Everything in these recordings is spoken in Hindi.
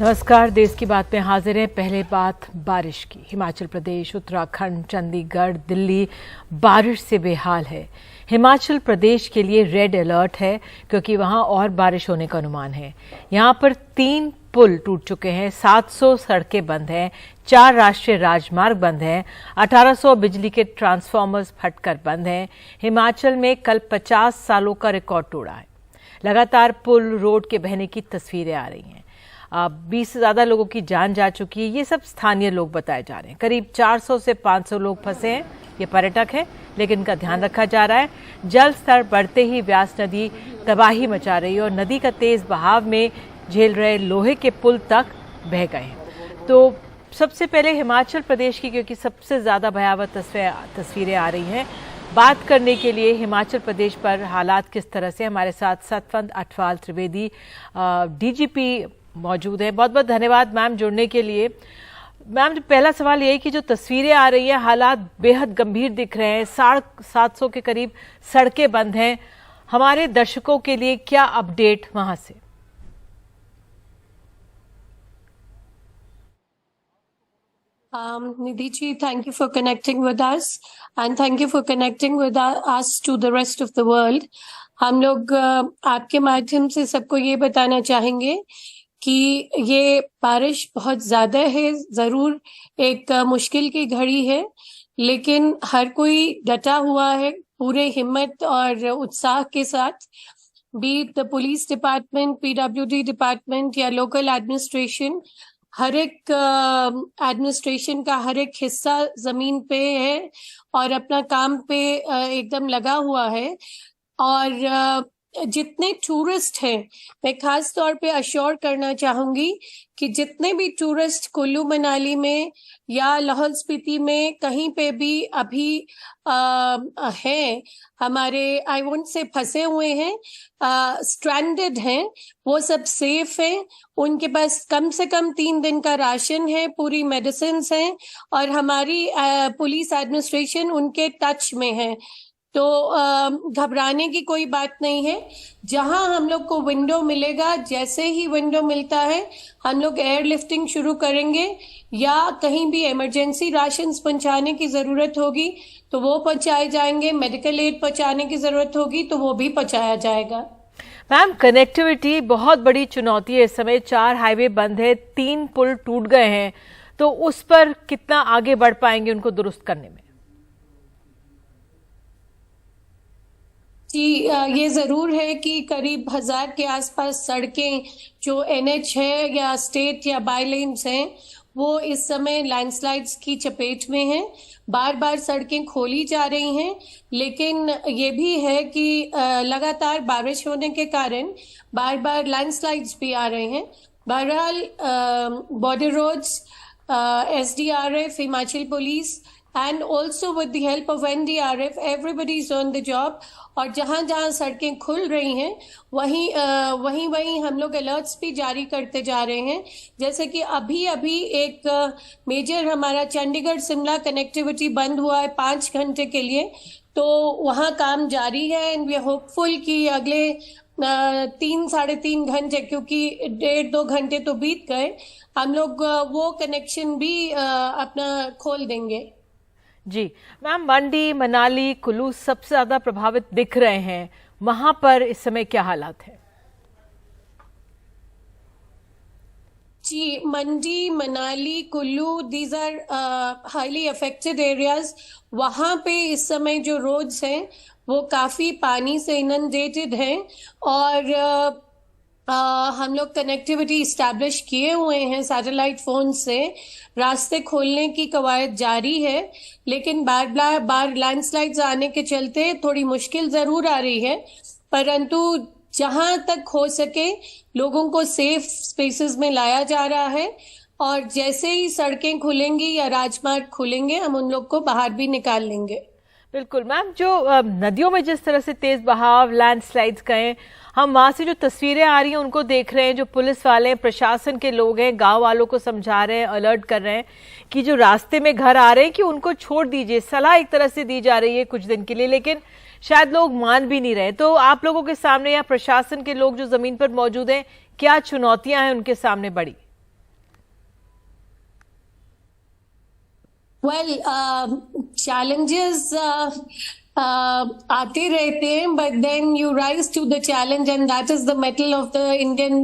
नमस्कार, देश की बात में हाजिर है। पहले बात बारिश की। हिमाचल प्रदेश, उत्तराखंड, चंडीगढ़, दिल्ली बारिश से बेहाल है। हिमाचल प्रदेश के लिए रेड अलर्ट है क्योंकि वहां और बारिश होने का अनुमान है। यहां पर 3 पुल टूट चुके हैं, 700 सड़कें बंद हैं, 4 राष्ट्रीय राजमार्ग बंद हैं, 1800 बिजली के ट्रांसफार्मर्स फटकर बंद हैं। हिमाचल में कल 50 सालों का रिकॉर्ड तोड़ा है। लगातार पुल, रोड के बहने की तस्वीरें आ रही हैं। 20 से ज्यादा लोगों की जान जा चुकी है। ये सब स्थानीय लोग बताए जा रहे हैं। करीब 400 से 500 लोग फंसे हैं। ये पर्यटक हैं, लेकिन इनका ध्यान रखा जा रहा है। जल स्तर बढ़ते ही व्यास नदी तबाही मचा रही है और नदी का तेज बहाव में झेल रहे लोहे के पुल तक बह गए हैं। तो सबसे पहले हिमाचल प्रदेश की, क्योंकि सबसे ज्यादा भयावह तस्वीरें आ रही हैं, बात करने के लिए हिमाचल प्रदेश पर हालात किस तरह से, हमारे साथ सतवंत अटवाल त्रिवेदी डीजीपी मौजूद है। बहुत बहुत धन्यवाद मैम जुड़ने के लिए। मैम, पहला सवाल ये है कि जो तस्वीरें आ रही हैं, हालात बेहद गंभीर दिख रहे हैं। 750 के करीब सड़कें बंद हैं। हमारे दर्शकों के लिए क्या अपडेट वहां से? Nidhi ji, thank you for connecting with us and thank you for connecting with us to the rest of the world. हम लोग आपके माध्यम से सबको ये बताना चाहेंगे कि ये बारिश बहुत ज्यादा है। जरूर एक मुश्किल की घड़ी है, लेकिन हर कोई डटा हुआ है पूरे हिम्मत और उत्साह के साथ। Be the police department, PWD department या लोकल एडमिनिस्ट्रेशन, हर एक एडमिनिस्ट्रेशन का हर एक हिस्सा जमीन पे है और अपना काम पे एकदम लगा हुआ है। और जितने टूरिस्ट हैं, मैं खास तौर पे अश्योर करना चाहूंगी कि जितने भी टूरिस्ट कुल्लू मनाली में या लाहौल स्पीति में कहीं पे भी अभी हैं, हमारे आई वोंट से फंसे हुए हैं, स्ट्रैंडेड हैं, वो सब सेफ हैं। उनके पास कम से कम 3 दिन का राशन है, पूरी मेडिसिन हैं और हमारी पुलिस एडमिनिस्ट्रेशन उनके टच में है। तो घबराने की कोई बात नहीं है। जहां हम लोग को विंडो मिलेगा, जैसे ही विंडो मिलता है, हम लोग एयरलिफ्टिंग शुरू करेंगे या कहीं भी इमरजेंसी राशन पहुंचाने की जरूरत होगी तो वो पहुंचाए जाएंगे। मेडिकल एड पहुंचाने की जरूरत होगी तो वो भी पहुंचाया जाएगा। मैम, कनेक्टिविटी बहुत बड़ी चुनौती है इस समय। 4 हाईवे बंद है, 3 पुल टूट गए हैं, तो उस पर कितना आगे बढ़ पाएंगे उनको दुरुस्त करने में? जी, ये जरूर है कि करीब 1000 के आसपास सड़कें जो एनएच है या स्टेट या बाई लेन्स हैं, वो इस समय लैंडस्लाइड्स की चपेट में हैं। बार बार सड़कें खोली जा रही हैं, लेकिन ये भी है कि लगातार बारिश होने के कारण बार बार लैंडस्लाइड्स भी आ रहे हैं। बहरहाल border roads, SDRF, Himachal police and also with the help of NDRF, everybody is on the job। और जहां जहां सड़कें खुल रही हैं, वहीं हम लोग अलर्ट्स भी जारी करते जा रहे हैं। जैसे कि अभी एक मेजर हमारा चंडीगढ़ शिमला कनेक्टिविटी बंद हुआ है 5 घंटे के लिए, तो वहां काम जारी है एंड वी आर होपफुल कि अगले 3-3.5 घंटे, क्योंकि 1.5-2 घंटे तो बीत गए, हम लोग वो कनेक्शन भी अपना खोल देंगे। जी मैम, मंडी, मनाली, कुल्लू सबसे ज्यादा प्रभावित दिख रहे हैं। वहां पर इस समय क्या हालात है? जी, Mandi, Manali, Kullu, these are highly affected areas. वहां पे इस समय जो रोड्स हैं वो काफी पानी से इनंडेटेड हैं और हम लोग कनेक्टिविटी इस्टेब्लिश किए हुए हैं सैटेलाइट फोन से। रास्ते खोलने की कवायद जारी है, लेकिन बार लैंडस्लाइड्स आने के चलते थोड़ी मुश्किल जरूर आ रही है, परंतु जहां तक हो सके लोगों को सेफ स्पेसेस में लाया जा रहा है और जैसे ही सड़कें खुलेंगी या राजमार्ग खुलेंगे, हम उन लोग को बाहर भी निकाल लेंगे। बिल्कुल मैम, जो नदियों में जिस तरह से तेज बहाव, लैंडस्लाइड्स गए, हम वहां से जो तस्वीरें आ रही हैं उनको देख रहे हैं। जो पुलिस वाले, प्रशासन के लोग हैं, गांव वालों को समझा रहे हैं, अलर्ट कर रहे हैं कि जो रास्ते में घर आ रहे हैं कि उनको छोड़ दीजिए। सलाह एक तरह से दी जा रही है कुछ दिन के लिए, लेकिन शायद लोग मान भी नहीं रहे। तो आप लोगों के सामने या प्रशासन के लोग जो जमीन पर मौजूद हैं, क्या चुनौतियां हैं उनके सामने बड़ी? वेल challenges आते रहते हैं, but then you rise to the challenge, and that is the mettle of the Indian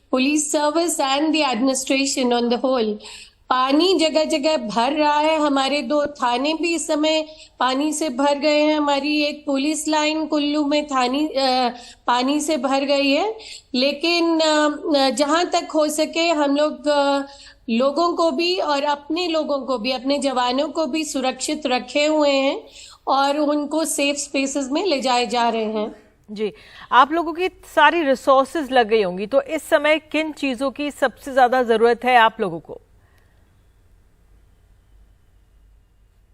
police service and the administration on the whole. पानी जगह जगह भर रहा है, हमारे 2 थाने भी इस समय पानी से भर गए हैं, हमारी एक पुलिस लाइन कुल्लू में पानी से भर गई है। लेकिन जहां तक हो सके हम लोग लोगों को भी और अपने लोगों को भी, अपने जवानों को भी सुरक्षित रखे हुए हैं और उनको सेफ स्पेसेस में ले जाए जा रहे हैं। जी, आप लोगों की सारी रिसोर्सेज लग गई होंगी, तो इस समय किन चीजों की सबसे ज्यादा जरूरत है आप लोगों को?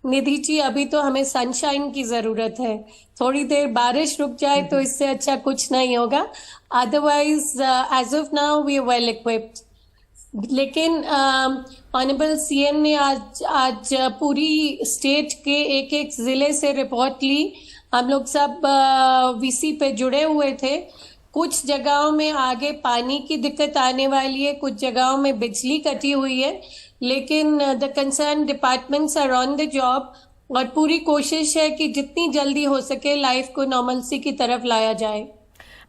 निधि जी, अभी तो हमें सनशाइन की जरूरत है। थोड़ी देर बारिश रुक जाए तो इससे अच्छा कुछ नहीं होगा। Otherwise as of now we are well equipped. लेकिन ऑनरेबल सीएम ने आज पूरी स्टेट के एक जिले से रिपोर्ट ली। हम लोग सब वीसी पे जुड़े हुए थे। कुछ जगहों में आगे पानी की दिक्कत आने वाली है, कुछ जगहों में बिजली कटी हुई है, लेकिन the concern departments are on the job और पूरी कोशिश है कि जितनी जल्दी हो सके लाइफ को नॉर्मलसी की तरफ लाया जाए।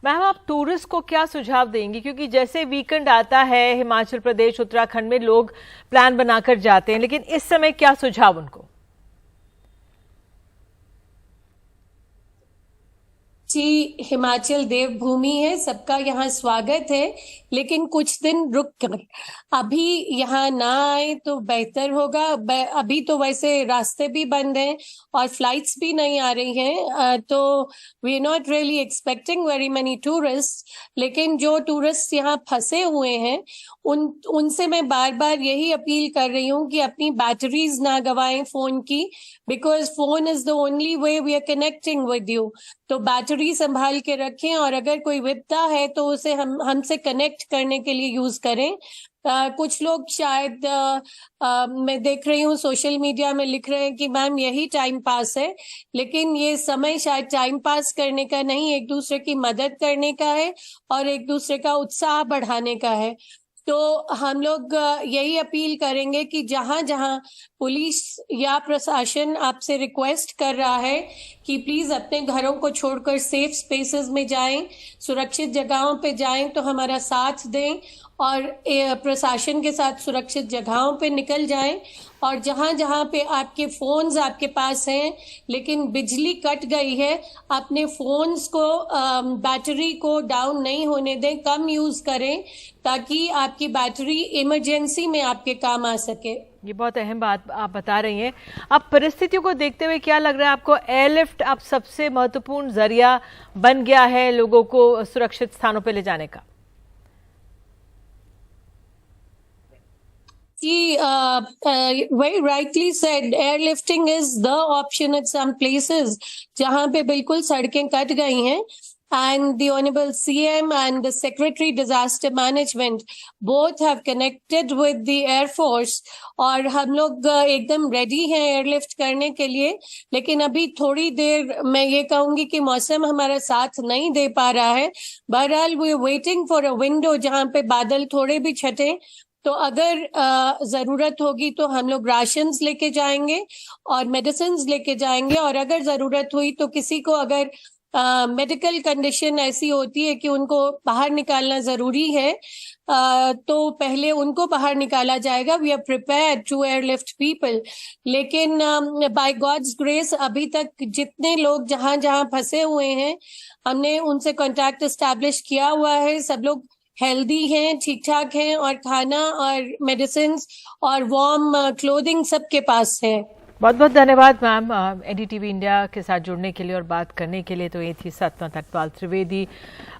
मैम, आप टूरिस्ट को क्या सुझाव देंगी, क्योंकि जैसे वीकेंड आता है हिमाचल प्रदेश उत्तराखंड में लोग प्लान बनाकर जाते हैं, लेकिन इस समय क्या सुझाव उनको? जी, हिमाचल देवभूमि है, सबका यहाँ स्वागत है, लेकिन कुछ दिन रुक कर अभी यहाँ ना आए तो बेहतर होगा। अभी तो वैसे रास्ते भी बंद हैं और फ्लाइट्स भी नहीं आ रही हैं, तो we are not really expecting very many tourist. लेकिन जो टूरिस्ट यहाँ फंसे हुए हैं उनसे मैं बार बार यही अपील कर रही हूँ कि अपनी बैटरीज ना गवाएं फोन की, because phone is the only way we are connecting with you. तो बैटरी संभाल के रखें और अगर कोई विपदा है तो उसे हमसे कनेक्ट करने के लिए यूज करें। कुछ लोग शायद मैं देख रही हूँ सोशल मीडिया में लिख रहे हैं कि मैम यही टाइम पास है, लेकिन ये समय शायद टाइम पास करने का नहीं, एक दूसरे की मदद करने का है और एक दूसरे का उत्साह बढ़ाने का है। तो हम लोग यही अपील करेंगे कि जहां जहां पुलिस या प्रशासन आपसे रिक्वेस्ट कर रहा है कि प्लीज अपने घरों को छोड़कर सेफ स्पेसेस में जाएं, सुरक्षित जगहों पे जाएं, तो हमारा साथ दें और प्रशासन के साथ सुरक्षित जगहों पे निकल जाएं। और जहां जहां पे आपके फोन्स आपके पास हैं लेकिन बिजली कट गई है, अपने फोन्स को बैटरी को डाउन नहीं होने दें, कम यूज करें ताकि आपकी बैटरी इमरजेंसी में आपके काम आ सके। ये बहुत अहम बात आप बता रही हैं। अब परिस्थितियों को देखते हुए क्या लग रहा है आपको, एयरलिफ्ट अब सबसे महत्वपूर्ण जरिया बन गया है लोगों को सुरक्षित स्थानों पर ले जाने का? very rightly said, airlifting is the option at some places जहां पे बिल्कुल सड़कें कट गई हैं, and the Honorable CM and the Secretary Disaster Management both have connected with the Air Force और हम लोग एकदम रेडी हैं एयरलिफ्ट करने के लिए। लेकिन अभी थोड़ी देर मैं ये कहूंगी कि मौसम हमारा साथ नहीं दे पा रहा है। बहरहाल we are waiting for a window जहां पे बादल थोड़े भी छटे, तो अगर जरूरत होगी तो हम लोग राशंस लेके जाएंगे और मेडिसिन्स लेके जाएंगे, और अगर जरूरत हुई तो किसी को अगर मेडिकल कंडीशन ऐसी होती है कि उनको बाहर निकालना जरूरी है तो पहले उनको बाहर निकाला जाएगा। We are prepared to airlift people. लेकिन बाय गॉड्स ग्रेस अभी तक जितने लोग जहां जहां फंसे हुए हैं हमने उनसे कांटेक्ट एस्टैब्लिश किया हुआ है। सब लोग हेल्दी हैं, ठीक ठाक हैं और खाना और मेडिसिन और वार्म क्लोथिंग सबके पास है। बहुत बहुत धन्यवाद मैम एनडीटीवी इंडिया के साथ जुड़ने के लिए और बात करने के लिए। तो ये थी सतमा तटपाल त्रिवेदी,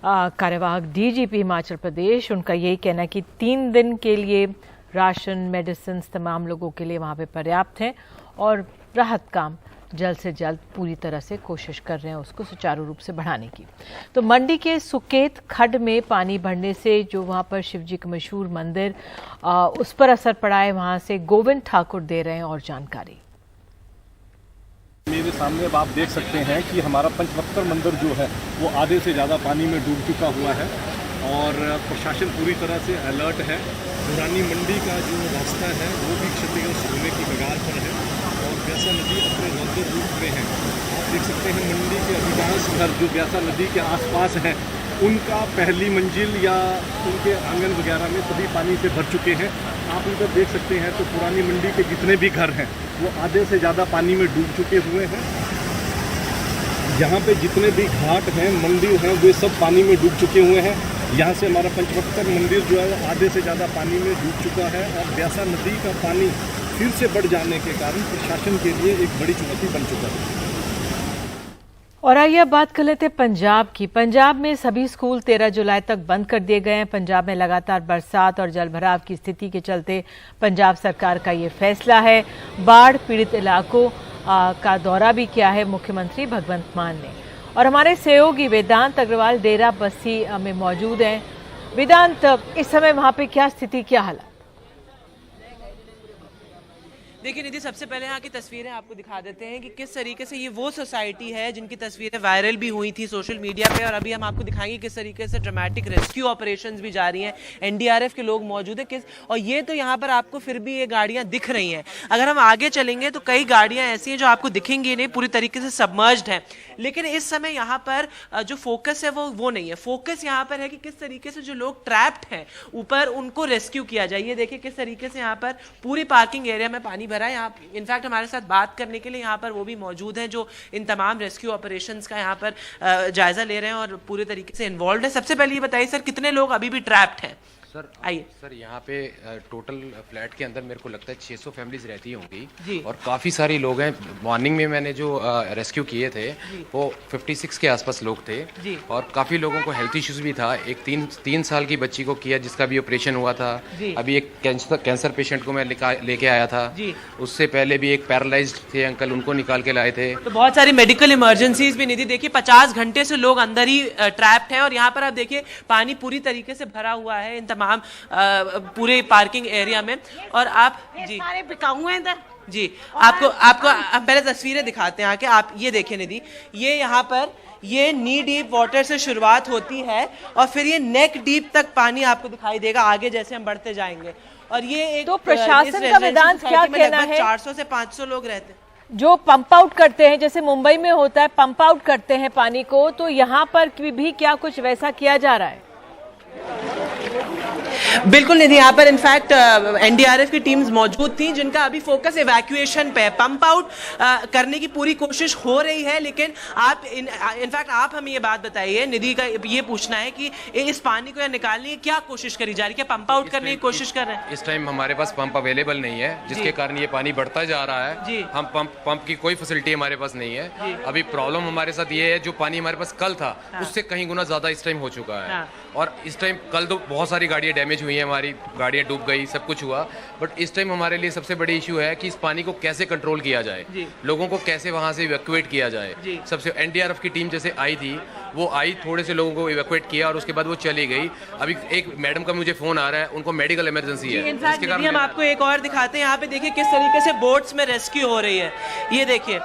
कार्यवाहक डीजीपी हिमाचल प्रदेश। उनका यही कहना है कि 3 दिन के लिए राशन मेडिसिन तमाम लोगों के लिए वहाँ पे पर्याप्त हैं और राहत काम जल्द से जल्द पूरी तरह से कोशिश कर रहे हैं उसको सुचारू रूप से बढ़ाने की। तो मंडी के सुकेत खड्ड में पानी बढ़ने से जो वहाँ पर शिवजी का मशहूर मंदिर उस पर असर पड़ा है, वहाँ से गोविंद ठाकुर दे रहे हैं और जानकारी। मेरे सामने अब आप देख सकते हैं कि हमारा पंचवक्र मंदिर जो है वो आधे से ज़्यादा पानी में डूब चुका हुआ है और प्रशासन पूरी तरह से अलर्ट है। पुरानी मंडी का जो रास्ता है वो भी क्षतिग्रस्त होने की कगार पर है और ब्यासा नदी अपने रौद्र रूप में है। आप देख सकते हैं मंडी के अधिकांश घर जो ब्यासा नदी के आसपास हैं उनका पहली मंजिल या उनके आंगन वगैरह में सभी पानी से भर चुके हैं। आप इधर देख सकते हैं तो पुरानी मंडी के जितने भी घर हैं वो आधे से ज़्यादा पानी में डूब चुके हुए हैं। यहाँ पे जितने भी घाट हैं मंदिर हैं वे सब पानी में डूब चुके हुए हैं। यहाँ से हमारा पंचवक्तर मंदिर जो है वो आधे से ज़्यादा पानी में डूब चुका है और ब्यासा नदी का पानी फिर से बढ़ जाने के कारण प्रशासन के लिए एक बड़ी चुनौती बन चुका है। और आइए अब बात कर लेते हैं पंजाब की। पंजाब में सभी स्कूल 13 जुलाई तक बंद कर दिए गए हैं। पंजाब में लगातार बरसात और जलभराव की स्थिति के चलते पंजाब सरकार का ये फैसला है। बाढ़ पीड़ित इलाकों का दौरा भी किया है मुख्यमंत्री भगवंत मान ने। और हमारे सहयोगी वेदांत अग्रवाल डेरा बस्सी में मौजूद हैं। वेदांत, इस समय वहां पे क्या स्थिति, क्या हालात? देखिए निधि, सबसे पहले यहाँ की तस्वीरें आपको दिखा देते हैं कि किस तरीके से ये वो सोसाइटी है जिनकी तस्वीरें वायरल भी हुई थी सोशल मीडिया पे, और अभी हम आपको दिखाएंगे किस तरीके से ड्रामेटिक रेस्क्यू ऑपरेशंस भी जारी हैं। एनडीआरएफ के लोग मौजूद हैं और ये तो यहाँ पर आपको फिर भी ये गाड़ियाँ दिख रही हैं। अगर हम आगे चलेंगे तो कई गाड़ियाँ ऐसी हैं जो आपको दिखेंगी नहीं, पूरी तरीके से सबमर्ज्ड हैं। लेकिन इस समय यहाँ पर जो फोकस है वो नहीं है। फोकस यहाँ पर है कि किस तरीके से जो लोग ट्रैप्ड हैं ऊपर उनको रेस्क्यू किया जाए। ये देखिए किस तरीके से यहाँ पर पूरी पार्किंग एरिया में पानी भरा है। यहाँ इनफैक्ट हमारे साथ बात करने के लिए यहाँ पर वो भी मौजूद हैं जो इन तमाम रेस्क्यू ऑपरेशंस का यहाँ पर जायजा ले रहे हैं और पूरे तरीके से इन्वॉल्व है। सबसे पहले ये बताइए सर, कितने लोग अभी भी ट्रैप्ड हैं? सर आइए सर, यहाँ पे टोटल फ्लैट के अंदर मेरे को लगता है 600 फैमिलीज रहती होंगी जी। और काफ़ी सारे लोग हैं। मॉर्निंग में मैंने जो रेस्क्यू किए थे वो 56 के आसपास लोग थे जी। और काफ़ी लोगों को हेल्थ इश्यूज भी था। एक 3 साल की बच्ची को किया जिसका भी ऑपरेशन हुआ था जी। अभी एक कैंसर पेशेंट को मैं लेके आया था जी। उससे पहले भी एक पैरालाइज्ड थे अंकल, उनको निकाल के लाए थे। तो बहुत सारी मेडिकल इमरजेंसीज भी निधि, देखिए 50 घंटे से लोग अंदर ही ट्रैप्ड हैं और यहाँ पर आप देखिए पानी पूरी तरीके से भरा हुआ है इन तमाम पूरे पार्किंग एरिया में। और आप जी सारे बिकाऊ हैं इधर जी, आपको हम पहले तस्वीरें दिखाते हैं आके। आप ये देखें निधि, ये यहाँ पर ये नी डीप वाटर से शुरुआत होती है और फिर ये नेक डीप तक पानी आपको दिखाई देगा आगे जैसे हम बढ़ते जाएंगे। और ये एक तो प्रशासन का वेदांत क्या कहना है? 400 से 500 लोग रहते हैं जो पंप आउट करते हैं, जैसे मुंबई में होता है पंप आउट करते हैं पानी को, तो यहाँ पर भी क्या कुछ वैसा किया जा रहा है? बिल्कुल निधि, यहाँ पर इनफैक्ट एनडीआरएफ की टीम्स मौजूद थी जिनका अभी फोकस इवैक्यूएशन पे है। पंप आउट करने की पूरी कोशिश हो रही है, लेकिन आप इनफैक्ट आप हमें ये बात बताइए, निधि का ये पूछना है कि इस पानी को निकालने की क्या कोशिश करी जा रही है? क्या पंप आउट करने की कोशिश कर रहे हैं? इस टाइम हमारे पास पंप अवेलेबल नहीं है जिसके कारण ये पानी बढ़ता जा रहा है जी। हम पंप की कोई फैसिलिटी हमारे पास नहीं है। अभी प्रॉब्लम हमारे साथ ये है जो पानी हमारे पास कल था उससे कहीं गुना ज्यादा इस टाइम हो चुका है। और इस टाइम कल तो बहुत सारी गाड़ियां डैमेज हुई हैं, हमारी गाड़ियां डूब गई, सब कुछ हुआ। बट इस टाइम हमारे लिए सबसे बड़ी इशू है कि इस पानी को कैसे कंट्रोल किया जाए, लोगों को कैसे वहां से इवैक्यूएट किया जाए। सबसे एनडीआरएफ की टीम जैसे आई थी, वो आई, थोड़े से लोगों को इवैक्यूएट किया और उसके बाद वो चली गई। अभी एक मैडम का मुझे फोन आ रहा है, उनको मेडिकल इमरजेंसी है। इनफैक्ट हम आपको एक और दिखाते हैं, यहाँ पे देखिए किस तरीके से बोट्स में रेस्क्यू हो रही है। ये देखिए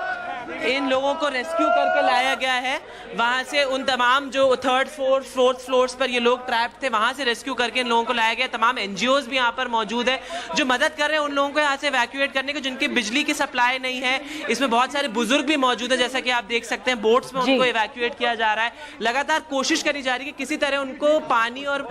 इन लोगों को रेस्क्यू करके लाया गया है वहां से, उन तमाम जो 3rd फ्लोर 4th फ्लोर्स पर ये लोग ट्रैप थे वहां से रेस्क्यू करके इन लोगों को लाया गया। तमाम एनजीओज भी यहाँ पर मौजूद है जो मदद कर रहे हैं उन लोगों को यहाँ से इवैक्यूएट करने को जिनकी बिजली की सप्लाई नहीं है। इसमें बहुत सारे बुजुर्ग भी मौजूद है, जैसा कि आप देख सकते हैं बोट्स में उनको इवैक्यूएट किया जा रहा है। लगातार कोशिश करी जा रही है कि किसी तरह उनको पानी और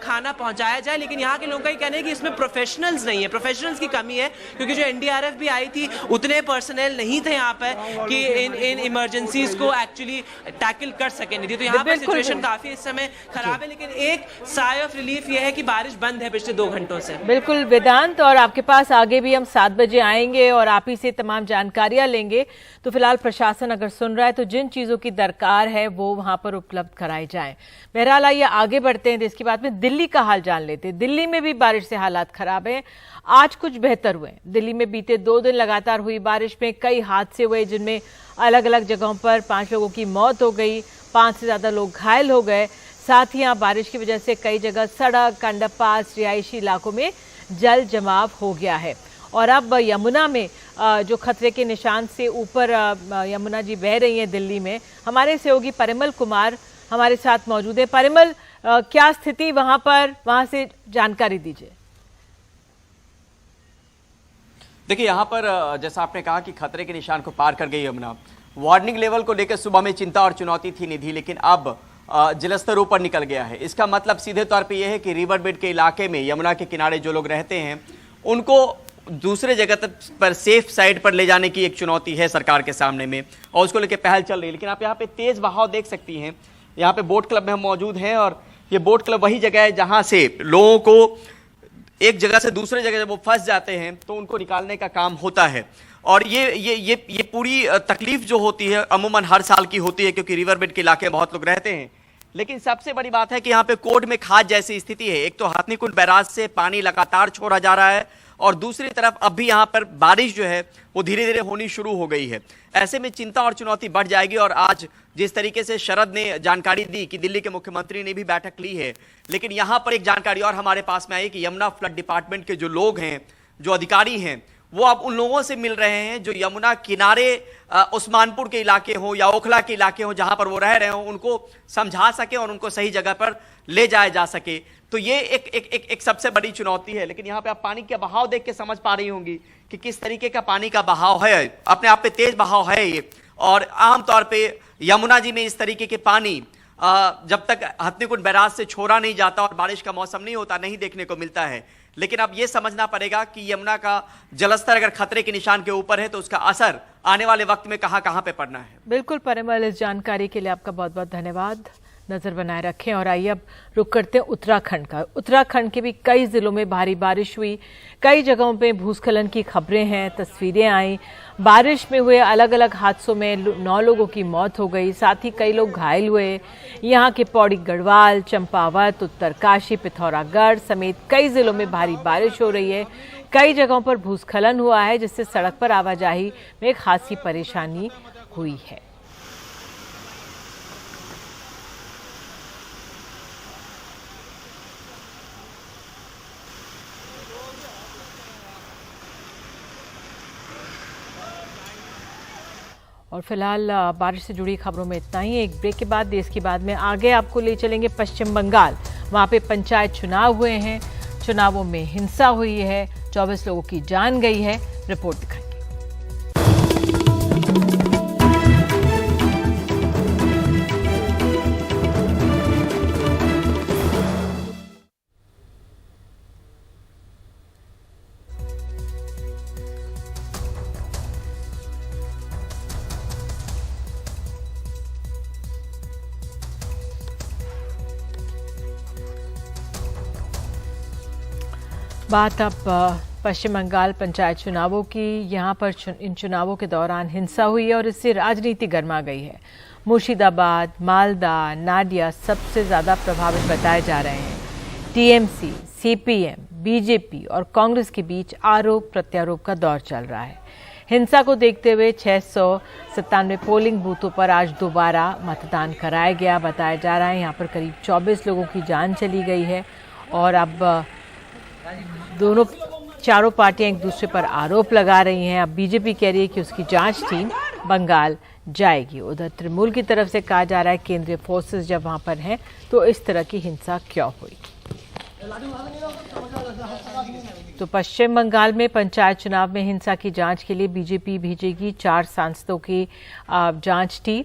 खाना पहुंचाया जाए, लेकिन यहाँ के लोगों का कहना है कि इसमें प्रोफेशनल्स नहीं है, प्रोफेशनल्स की कमी है, क्योंकि जो एनडीआरएफ भी आई थी उतने पर्सनल नहीं थे यहाँ पर कि इन इमरजेंसीज को एक्चुअली टैकल कर सके। निधि, तो यहाँ पर सिचुएशन काफी इस समय खराब है, लेकिन एक साय ऑफ रिलीफ ये है कि बारिश बंद है पिछले 2 घंटों से। बिल्कुल वेदांत, और आपके पास आगे भी हम 7 बजे आएंगे और आप ही से तमाम जानकारियां लेंगे। तो फिलहाल प्रशासन अगर सुन रहा है तो जिन चीजों की दरकार है वो वहां पर उपलब्ध कराई जाए। बहरहाल आइए आगे बढ़ते हैं। इसके बाद में दिल्ली का हाल जान लेते हैं। दिल्ली में भी बारिश से हालात खराब है। आज कुछ बेहतर हुए। दिल्ली में बीते 2 दिन लगातार हुई बारिश में कई हादसे हुए जिनमें अलग अलग जगहों पर 5 लोगों की मौत हो गई, 5 से ज्यादा लोग घायल हो गए। साथ ही यहाँ बारिश की वजह से कई जगह सड़क, अंडरपास, रिहायशी इलाकों में जल जमाव हो गया है। और अब यमुना में जो खतरे के निशान से ऊपर यमुना जी बह रही हैं दिल्ली में। हमारे सहयोगी परिमल कुमार हमारे साथ मौजूद है। परिमल, क्या स्थिति वहां पर, वहां से जानकारी दीजिए। देखिए यहाँ पर जैसा आपने कहा कि खतरे के निशान को पार कर गई यमुना। वार्निंग लेवल को लेकर सुबह में चिंता और चुनौती थी निधि, लेकिन अब जलस्तर ऊपर निकल गया है। इसका मतलब सीधे तौर पे यह है कि रिवर बेड के इलाके में यमुना के किनारे जो लोग रहते हैं उनको दूसरे जगह पर सेफ साइड पर ले जाने की एक चुनौती है सरकार के सामने में, और उसको लेकर पहल चल रही है। लेकिन आप यहाँ पे तेज बहाव देख सकती हैं। यहाँ पे बोट क्लब में हम मौजूद हैं और ये बोट क्लब वही जगह है जहाँ से लोगों को एक जगह से दूसरे जगह जब वो फंस जाते हैं तो उनको निकालने का काम होता है। और ये पूरी तकलीफ जो होती है अमूमन हर साल की होती है, क्योंकि रिवर बेड के इलाके में बहुत लोग रहते हैं। लेकिन सबसे बड़ी बात है कि यहाँ पे कोर्ट में खाद जैसी स्थिति है। एक तो हथनीकुंड बैराज से पानी लगातार छोड़ा जा रहा है और दूसरी तरफ अब भी यहाँ पर बारिश जो है वो धीरे धीरे होनी शुरू हो गई है। ऐसे में चिंता और चुनौती बढ़ जाएगी। और आज जिस तरीके से शरद ने जानकारी दी कि दिल्ली के मुख्यमंत्री ने भी बैठक ली है, लेकिन यहाँ पर एक जानकारी और हमारे पास में आई कि यमुना फ्लड डिपार्टमेंट के जो लोग हैं, जो अधिकारी हैं, वो अब उन लोगों से मिल रहे हैं जो यमुना किनारे उस्मानपुर के इलाके हो या ओखला के इलाके हो, जहां पर वो रह रहे हो, उनको समझा सके और उनको सही जगह पर ले जाया जा सके। तो ये एक सबसे बड़ी चुनौती है। लेकिन यहाँ पे आप पानी का बहाव देख के समझ पा रही होंगी कि किस तरीके का पानी का बहाव है। अपने आप पे तेज बहाव है ये। और आमतौर पे यमुना जी में इस तरीके के पानी जब तक हथनीकुंड बैराज से छोड़ा नहीं जाता और बारिश का मौसम नहीं होता, नहीं देखने को मिलता है। लेकिन अब यह समझना पड़ेगा कि यमुना का जलस्तर अगर खतरे के निशान के ऊपर है तो उसका असर आने वाले वक्त में कहां पे पड़ना है। बिल्कुल परिमल, इस जानकारी के लिए आपका बहुत बहुत धन्यवाद। नजर बनाए रखें। और आइए अब रुक करते हैं उत्तराखंड का। उत्तराखंड के भी कई जिलों में भारी बारिश हुई, कई जगहों पे भूस्खलन की खबरें हैं, तस्वीरें आई। बारिश में हुए अलग अलग हादसों में 9 लोगों की मौत हो गई, साथ ही कई लोग घायल हुए। यहाँ के पौड़ी गढ़वाल, चंपावत, उत्तरकाशी, पिथौरागढ़ समेत कई जिलों में भारी बारिश हो रही है। कई जगहों पर भूस्खलन हुआ है, जिससे सड़क पर आवाजाही में खासी परेशानी हुई है। और फिलहाल बारिश से जुड़ी खबरों में इतना ही। एक ब्रेक के बाद देश की बात में आगे आपको ले चलेंगे पश्चिम बंगाल। वहां पे पंचायत चुनाव हुए हैं, चुनावों में हिंसा हुई है, 24 लोगों की जान गई है। रिपोर्ट दिखाएंगे। बात अब पश्चिम बंगाल पंचायत चुनावों की। यहाँ पर इन चुनावों के दौरान हिंसा हुई है और इससे राजनीति गर्मा गई है। मुर्शिदाबाद, मालदा, नाडिया सबसे ज़्यादा प्रभावित बताए जा रहे हैं। टीएमसी, सीपीएम, बीजेपी और कांग्रेस के बीच आरोप प्रत्यारोप का दौर चल रहा है। हिंसा को देखते हुए 697 पोलिंग बूथों पर आज दोबारा मतदान कराया गया बताया जा रहा है। यहाँ पर करीब 24 लोगों की जान चली गई है और अब चारों पार्टियां एक दूसरे पर आरोप लगा रही हैं। अब बीजेपी कह रही है कि उसकी जांच टीम बंगाल जाएगी। उधर तृणमूल की तरफ से कहा जा रहा है केंद्रीय फोर्सेस जब वहां पर हैं तो इस तरह की हिंसा क्यों हुई। तो पश्चिम बंगाल में पंचायत चुनाव में हिंसा की जांच के लिए बीजेपी भेजेगी 4 सांसदों की जांच टीम।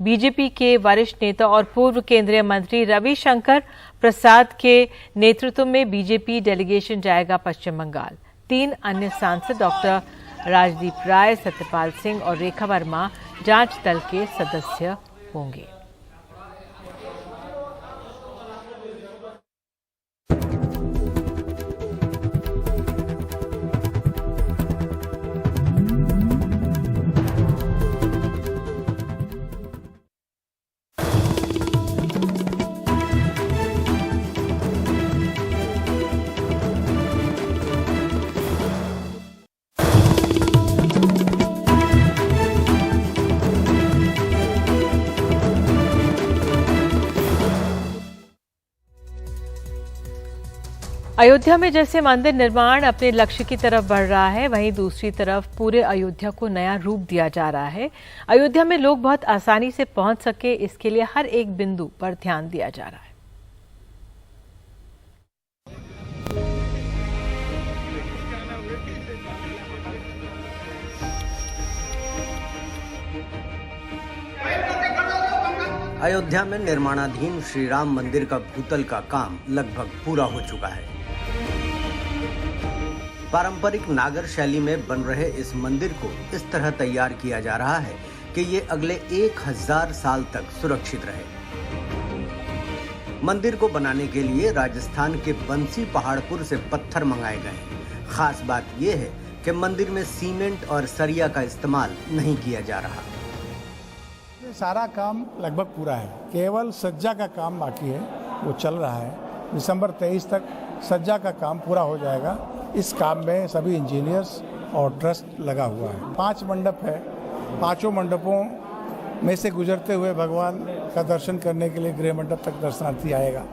बीजेपी के वरिष्ठ नेता और पूर्व केंद्रीय मंत्री रविशंकर प्रसाद के नेतृत्व में बीजेपी डेलीगेशन जाएगा पश्चिम बंगाल। 3 अन्य सांसद डॉक्टर राजदीप राय, सत्यपाल सिंह और रेखा वर्मा जांच दल के सदस्य होंगे। अयोध्या में जैसे मंदिर निर्माण अपने लक्ष्य की तरफ बढ़ रहा है, वहीं दूसरी तरफ पूरे अयोध्या को नया रूप दिया जा रहा है। अयोध्या में लोग बहुत आसानी से पहुंच सके, इसके लिए हर एक बिंदु पर ध्यान दिया जा रहा है। अयोध्या में निर्माणाधीन श्री राम मंदिर का भूतल का काम लगभग पूरा हो चुका है। पारंपरिक नागर शैली में बन रहे इस मंदिर को इस तरह तैयार किया जा रहा है कि ये अगले 1000 साल तक सुरक्षित रहे। मंदिर को बनाने के लिए राजस्थान के बंसी पहाड़पुर से पत्थर मंगाए गए हैं। खास बात यह है कि मंदिर में सीमेंट और सरिया का इस्तेमाल नहीं किया जा रहा। सारा काम लगभग पूरा है, केवल सज्जा का काम बाकी है, वो चल रहा है। दिसंबर 23 तक सज्जा का काम पूरा हो जाएगा। इस काम में सभी इंजीनियर्स और ट्रस्ट लगा हुआ है। 5 मंडप है, 5 मंडपों में से गुजरते हुए भगवान का दर्शन करने के लिए गृह मंडप तक दर्शनार्थी आएगा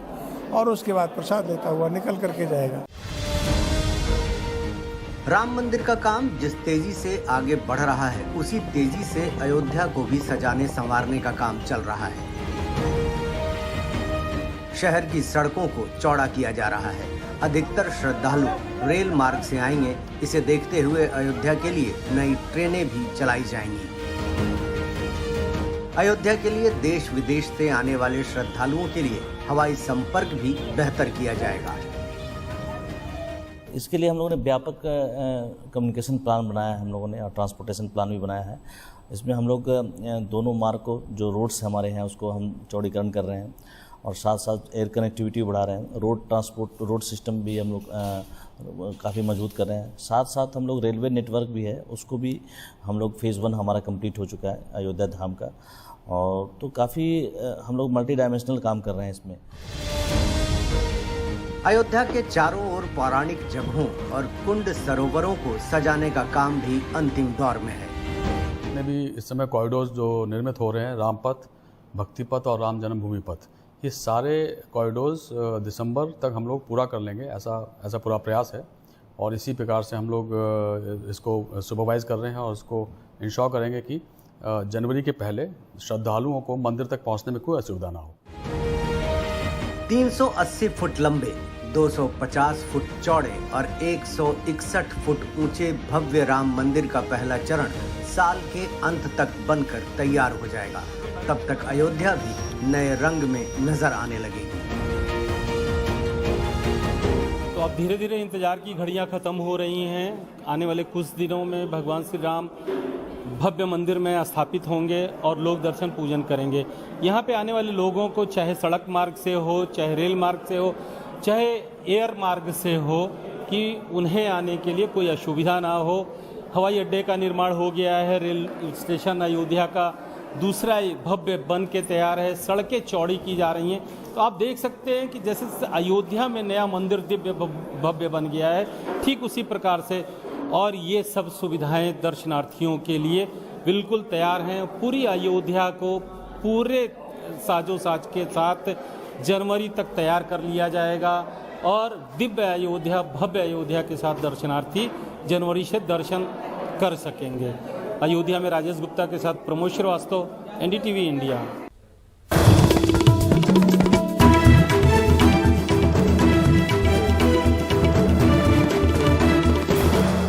और उसके बाद प्रसाद लेता हुआ निकल करके जाएगा। राम मंदिर का काम जिस तेजी से आगे बढ़ रहा है, उसी तेजी से अयोध्या को भी सजाने संवारने का काम चल रहा है। शहर की सड़कों को चौड़ा किया जा रहा है। अधिकतर श्रद्धालु रेल मार्ग से आएंगे। इसे देखते हुए अयोध्या के लिए नई ट्रेनें भी चलाई जाएंगी। अयोध्या के लिए देश विदेश से आने वाले श्रद्धालुओं के लिए हवाई संपर्क भी बेहतर किया जाएगा। इसके लिए हम लोगों ने व्यापक कम्युनिकेशन प्लान बनाया है हम लोगों ने, और ट्रांसपोर्टेशन प्लान भी बनाया है। इसमें हम लोग दोनों मार्ग को, जो रोड्स हमारे हैं, उसको हम चौड़ीकरण कर रहे हैं और साथ साथ एयर कनेक्टिविटी बढ़ा रहे हैं। रोड ट्रांसपोर्ट, रोड सिस्टम भी हम लोग काफ़ी मजबूत कर रहे हैं। साथ साथ हम लोग रेलवे नेटवर्क भी है, उसको भी हम लोग फेज़ 1 हमारा कंप्लीट हो चुका है अयोध्या धाम का। और तो काफ़ी हम लोग मल्टी डायमेंशनल काम कर रहे हैं इसमें। अयोध्या के चारों ओर पौराणिक जगहों और कुंड सरोवरों को सजाने का काम भी अंतिम दौर में है। जितने भी इस समय कॉरिडोर्स जो निर्मित हो रहे हैं, राम पथ, भक्ति पथ और राम जन्मभूमि पथ, ये सारे कॉरिडोर्स दिसंबर तक हम लोग पूरा कर लेंगे, ऐसा पूरा प्रयास है। और इसी प्रकार से हम लोग इसको सुपरवाइज कर रहे हैं और इसको इंश्योर करेंगे कि जनवरी के पहले श्रद्धालुओं को मंदिर तक पहुंचने में कोई असुविधा ना हो। 380 फुट लंबे, 250 फुट चौड़े और 161 फुट ऊंचे भव्य राम मंदिर का पहला चरण साल के अंत तक बनकर तैयार हो जाएगा। तब तक अयोध्या भी नए रंग में नजर आने लगेगी। तो अब धीरे धीरे इंतजार की घड़ियां खत्म हो रही हैं। आने वाले कुछ दिनों में भगवान श्री राम भव्य मंदिर में स्थापित होंगे और लोग दर्शन पूजन करेंगे। यहाँ पे आने वाले लोगों को चाहे सड़क मार्ग से हो, चाहे रेल मार्ग से हो, चाहे एयर मार्ग से हो, कि उन्हें आने के लिए कोई असुविधा ना हो। हवाई अड्डे का निर्माण हो गया है, रेल स्टेशन अयोध्या का दूसरा भव्य बन के तैयार है, सड़कें चौड़ी की जा रही हैं। तो आप देख सकते हैं कि जैसे अयोध्या में नया मंदिर दिव्य भव्य बन गया है, ठीक उसी प्रकार से और ये सब सुविधाएं दर्शनार्थियों के लिए बिल्कुल तैयार हैं। पूरी अयोध्या को पूरे साजो साज के साथ जनवरी तक तैयार कर लिया जाएगा और दिव्य अयोध्या, भव्य अयोध्या के साथ दर्शनार्थी जनवरी से दर्शन कर सकेंगे। अयोध्या में राजेश गुप्ता के साथ प्रमोद श्रीवास्तव, NDTV इंडिया।